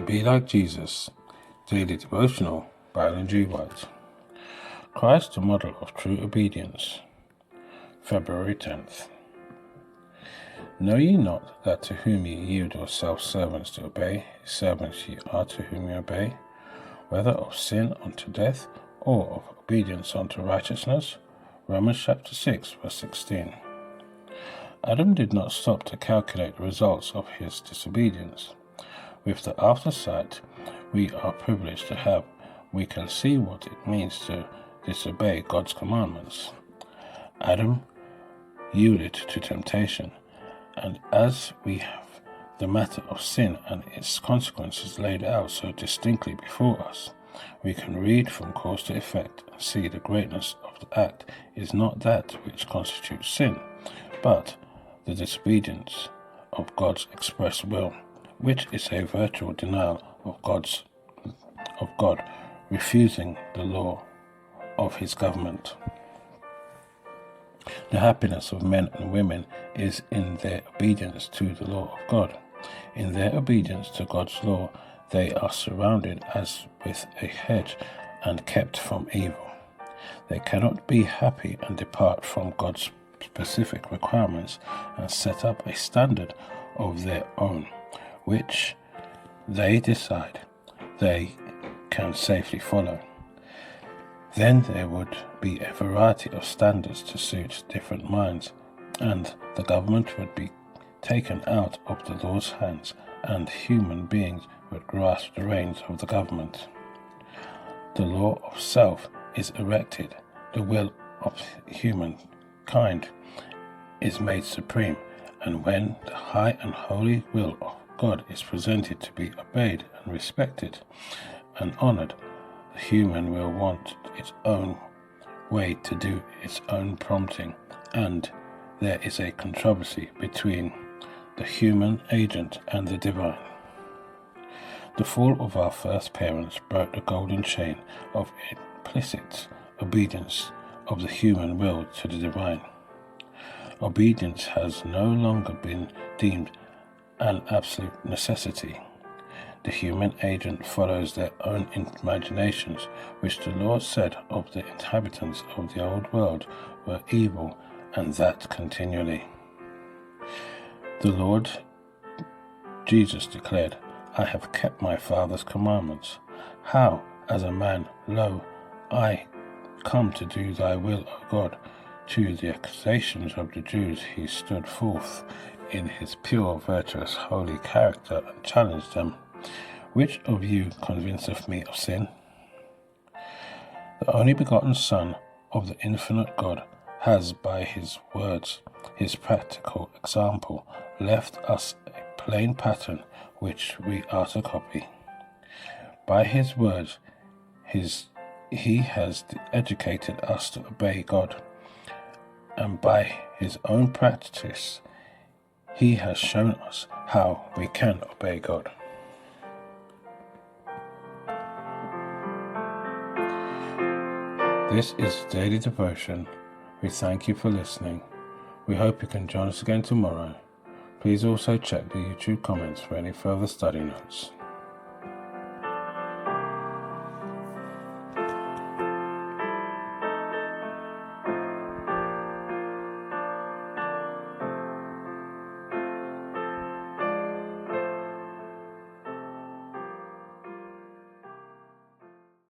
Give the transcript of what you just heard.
Be Like Jesus, Daily Devotional by Ellen G. White. Christ, the model of true obedience. February 10th. Know ye not that to whom ye yield yourselves servants to obey, servants ye are to whom ye obey, whether of sin unto death, or of obedience unto righteousness? Romans chapter 6, verse 16. Adam did not stop to calculate the results of his disobedience. With the aftersight we are privileged to have, we can see what it means to disobey God's commandments. Adam yielded to temptation, and as we have the matter of sin and its consequences laid out so distinctly before us, we can read from cause to effect and see the greatness of the act is not that which constitutes sin, but the disobedience of God's express will, which is a virtual denial of God, refusing the law of his government. The happiness of men and women is in their obedience to the law of God. In their obedience to God's law, they are surrounded as with a hedge and kept from evil. They cannot be happy and depart from God's specific requirements and set up a standard of their own, which they decide they can safely follow. Then there would be a variety of standards to suit different minds, and the government would be taken out of the law's hands, and human beings would grasp the reins of the government. The law of self is erected, the will of humankind is made supreme, and when the high and holy will of God is presented to be obeyed and respected and honored, the human will want its own way to do its own prompting, and there is a controversy between the human agent and the divine. The fall of our first parents broke the golden chain of implicit obedience of the human will to the divine. Obedience has no longer been deemed an absolute necessity. The human agent follows their own imaginations, which the Lord said of the inhabitants of the old world were evil, and that continually. The Lord Jesus declared, I have kept my Father's commandments. How, as a man, lo, I come to do thy will, O God. To the accusations of the Jews he stood forth in his pure, virtuous, holy character and challenged them. Which of you convinceth me of sin? The only begotten Son of the infinite God has, by his words, his practical example, left us a plain pattern which we are to copy. By his words, he has educated us to obey God, and by his own practice, he has shown us how we can obey God. This is Daily Devotion. We thank you for listening. We hope you can join us again tomorrow. Please also check the YouTube comments for any further study notes.